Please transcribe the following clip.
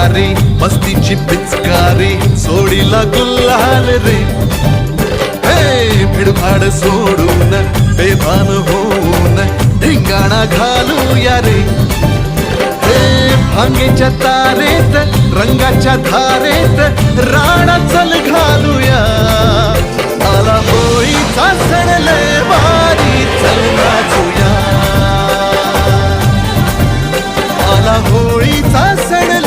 भिकारी मस्तीची पिचकारी सोडीला गुल्हाल रे. हे भिडभाड सोडून बेभान होऊन धिंगाणा घालूया रे. हे भांगेच्या तारेत रंगाच्या धारेत राणा चल घालूया. आला होळीचा सण लय भारी चल नाचूया. आला होळीचा सण